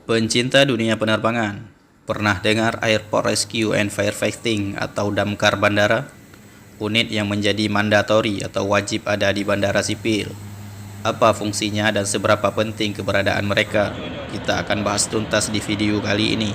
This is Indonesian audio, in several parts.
Pencinta dunia penerbangan, pernah dengar Airport Rescue and Firefighting atau Damkar Bandara? Unit yang menjadi mandatori atau wajib ada di bandara sipil. Apa fungsinya dan seberapa penting keberadaan mereka? Kita akan bahas tuntas di video kali ini.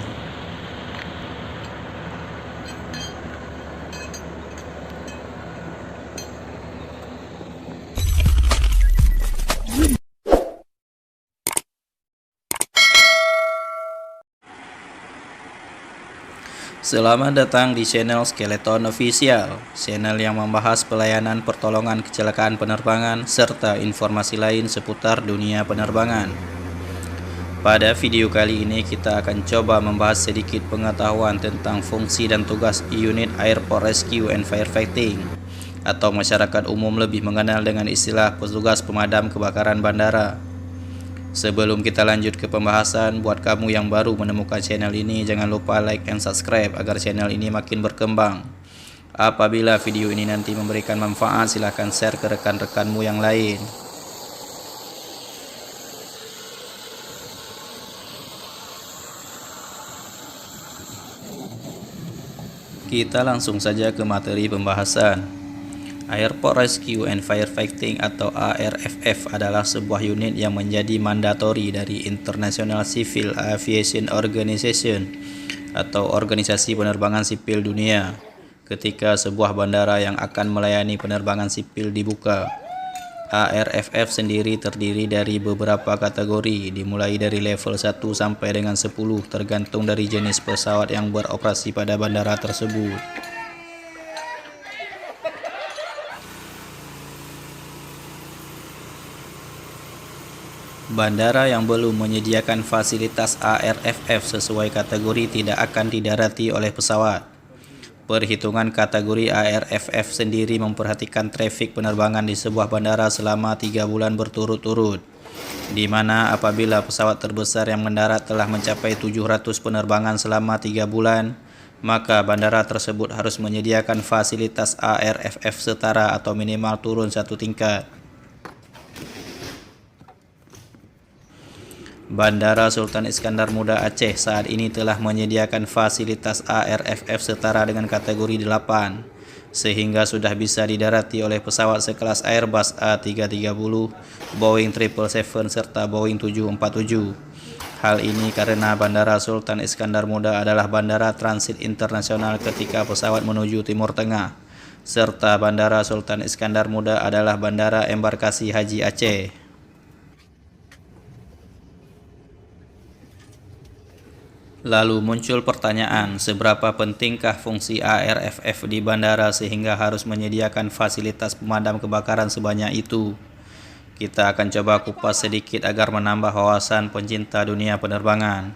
Selamat datang di channel Skeleton Official, channel yang membahas pelayanan pertolongan kecelakaan penerbangan serta informasi lain seputar dunia penerbangan. Pada video kali ini kita akan coba membahas sedikit pengetahuan tentang fungsi dan tugas unit Airport Rescue and Firefighting, atau masyarakat umum lebih mengenal dengan istilah petugas pemadam kebakaran bandara. Sebelum kita lanjut ke pembahasan, buat kamu yang baru menemukan channel ini, jangan lupa like and subscribe agar channel ini makin berkembang. Apabila video ini nanti memberikan manfaat, silahkan share ke rekan-rekanmu yang lain. Kita langsung saja ke materi pembahasan. Airport Rescue and Firefighting atau ARFF adalah sebuah unit yang menjadi mandatori dari International Civil Aviation Organization atau Organisasi Penerbangan Sipil Dunia ketika sebuah bandara yang akan melayani penerbangan sipil dibuka. ARFF sendiri terdiri dari beberapa kategori, dimulai dari level 1 sampai dengan 10 tergantung dari jenis pesawat yang beroperasi pada bandara tersebut. Bandara yang belum menyediakan fasilitas ARFF sesuai kategori tidak akan didarati oleh pesawat. Perhitungan kategori ARFF sendiri memperhatikan trafik penerbangan di sebuah bandara selama 3 bulan berturut-turut, di mana apabila pesawat terbesar yang mendarat telah mencapai 700 penerbangan selama 3 bulan, maka bandara tersebut harus menyediakan fasilitas ARFF setara atau minimal turun satu tingkat. Bandara Sultan Iskandar Muda Aceh saat ini telah menyediakan fasilitas ARFF setara dengan kategori 8, sehingga sudah bisa didarati oleh pesawat sekelas Airbus A330, Boeing 777 serta Boeing 747. Hal ini karena Bandara Sultan Iskandar Muda adalah bandara transit internasional ketika pesawat menuju Timur Tengah, serta Bandara Sultan Iskandar Muda adalah bandara embarkasi Haji Aceh. Lalu muncul pertanyaan, seberapa pentingkah fungsi ARFF di bandara sehingga harus menyediakan fasilitas pemadam kebakaran sebanyak itu? Kita akan coba kupas sedikit agar menambah wawasan pencinta dunia penerbangan.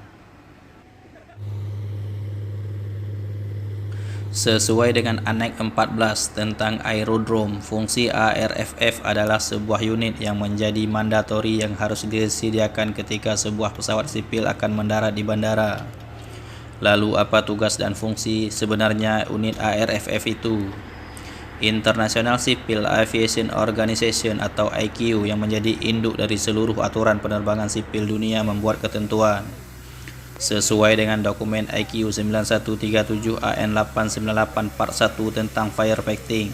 Sesuai dengan Aneks 14 tentang aerodrom, fungsi ARFF adalah sebuah unit yang menjadi mandatori yang harus disediakan ketika sebuah pesawat sipil akan mendarat di bandara. Lalu apa tugas dan fungsi sebenarnya unit ARFF itu? International Civil Aviation Organization atau ICAO yang menjadi induk dari seluruh aturan penerbangan sipil dunia membuat ketentuan. Sesuai dengan dokumen ICAO 9137 AN 898 Part 1 tentang firefighting,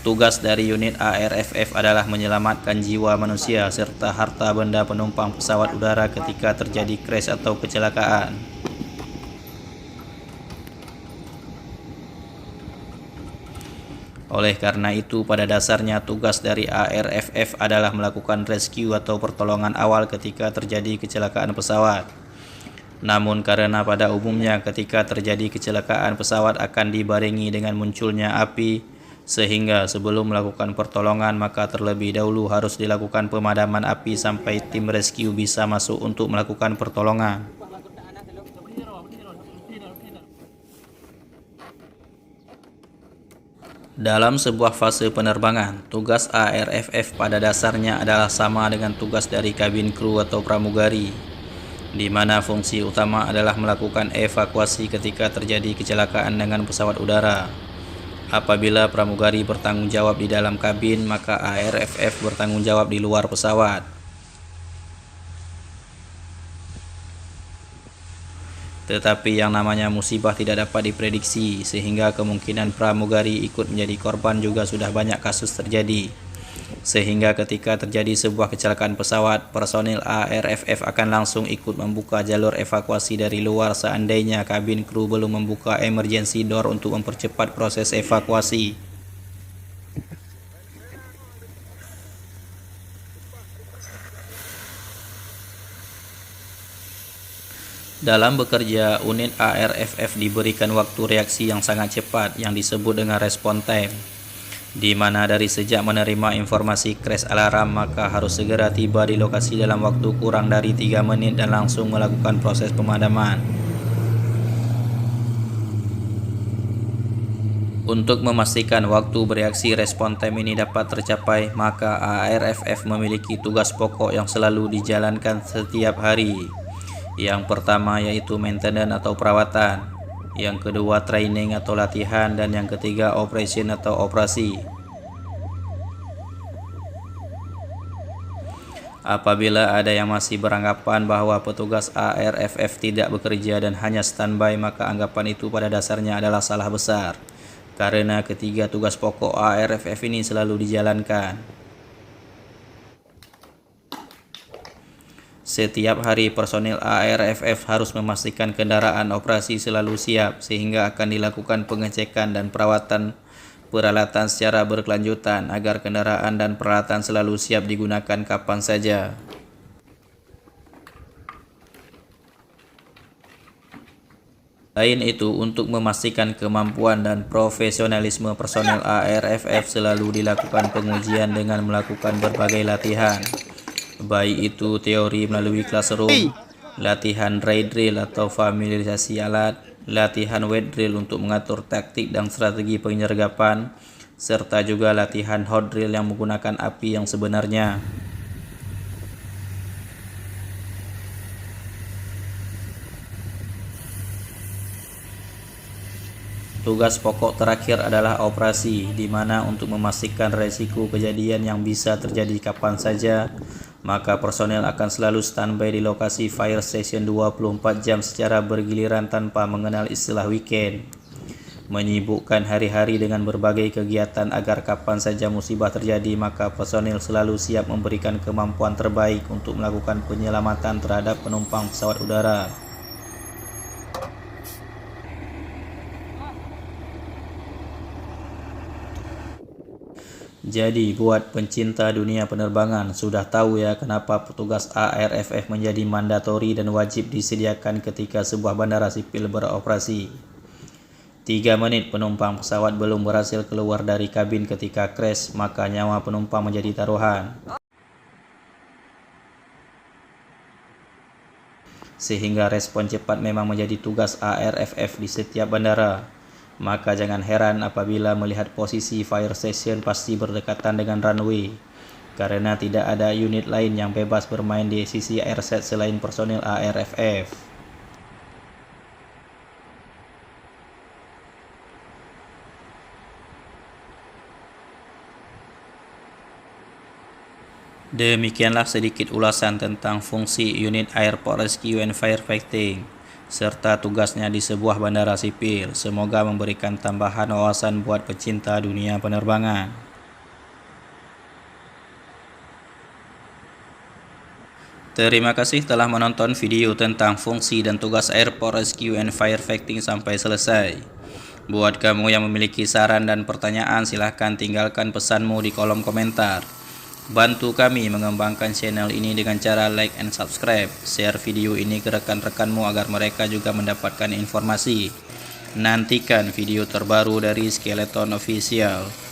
tugas dari unit ARFF adalah menyelamatkan jiwa manusia serta harta benda penumpang pesawat udara ketika terjadi crash atau kecelakaan. Oleh karena itu, pada dasarnya tugas dari ARFF adalah melakukan rescue atau pertolongan awal ketika terjadi kecelakaan pesawat. Namun karena pada umumnya ketika terjadi kecelakaan pesawat akan dibarengi dengan munculnya api, sehingga sebelum melakukan pertolongan maka terlebih dahulu harus dilakukan pemadaman api sampai tim rescue bisa masuk untuk melakukan pertolongan. Dalam sebuah fase penerbangan, tugas ARFF pada dasarnya adalah sama dengan tugas dari kabin kru atau pramugari, di mana fungsi utama adalah melakukan evakuasi ketika terjadi kecelakaan dengan pesawat udara. Apabila pramugari bertanggung jawab di dalam kabin, maka ARFF bertanggung jawab di luar pesawat. Tetapi yang namanya musibah tidak dapat diprediksi, sehingga kemungkinan pramugari ikut menjadi korban juga sudah banyak kasus terjadi. Sehingga ketika terjadi sebuah kecelakaan pesawat, personil ARFF akan langsung ikut membuka jalur evakuasi dari luar seandainya kabin kru belum membuka emergency door untuk mempercepat proses evakuasi. Dalam bekerja, unit ARFF diberikan waktu reaksi yang sangat cepat yang disebut dengan response time, di mana dari sejak menerima informasi crash alarm maka harus segera tiba di lokasi dalam waktu kurang dari 3 menit dan langsung melakukan proses pemadaman. Untuk memastikan waktu bereaksi response time ini dapat tercapai, maka ARFF memiliki tugas pokok yang selalu dijalankan setiap hari. Yang pertama yaitu maintenance atau perawatan, yang kedua training atau latihan, dan yang ketiga operation atau operasi. Apabila ada yang masih beranggapan bahwa petugas ARFF tidak bekerja dan hanya standby, maka anggapan itu pada dasarnya adalah salah besar, karena ketiga tugas pokok ARFF ini selalu dijalankan. Setiap hari personil ARFF harus memastikan kendaraan operasi selalu siap, sehingga akan dilakukan pengecekan dan perawatan peralatan secara berkelanjutan agar kendaraan dan peralatan selalu siap digunakan kapan saja. Selain itu, untuk memastikan kemampuan dan profesionalisme personel ARFF selalu dilakukan pengujian dengan melakukan berbagai latihan, baik itu teori melalui classroom, latihan dry drill atau familiarisasi alat, latihan wet drill untuk mengatur taktik dan strategi penyergapan, serta juga latihan hot drill yang menggunakan api yang sebenarnya. Tugas pokok terakhir adalah operasi, di mana untuk memastikan resiko kejadian yang bisa terjadi kapan saja, maka personel akan selalu standby di lokasi fire station 24 jam secara bergiliran tanpa mengenal istilah weekend, menyibukkan hari-hari dengan berbagai kegiatan agar kapan saja musibah terjadi maka personel selalu siap memberikan kemampuan terbaik untuk melakukan penyelamatan terhadap penumpang pesawat udara. Jadi buat pencinta dunia penerbangan, sudah tahu ya kenapa petugas ARFF menjadi mandatori dan wajib disediakan ketika sebuah bandara sipil beroperasi. 3 menit penumpang pesawat belum berhasil keluar dari kabin ketika crash, maka nyawa penumpang menjadi taruhan. Sehingga respon cepat memang menjadi tugas ARFF di setiap bandara. Maka jangan heran apabila melihat posisi fire station pasti berdekatan dengan runway, karena tidak ada unit lain yang bebas bermain di sisi airset selain personil ARFF. Demikianlah sedikit ulasan tentang fungsi unit Airport Rescue and Firefighting serta tugasnya di sebuah bandara sipil. Semoga memberikan tambahan wawasan buat pecinta dunia penerbangan. Terima kasih telah menonton video tentang fungsi dan tugas Airport Rescue and Firefighting sampai selesai. Buat kamu yang memiliki saran dan pertanyaan, silahkan tinggalkan pesanmu di kolom komentar. Bantu kami mengembangkan channel ini dengan cara like and subscribe. Share video ini ke rekan-rekanmu agar mereka juga mendapatkan informasi. Nantikan video terbaru dari Skeleton Official.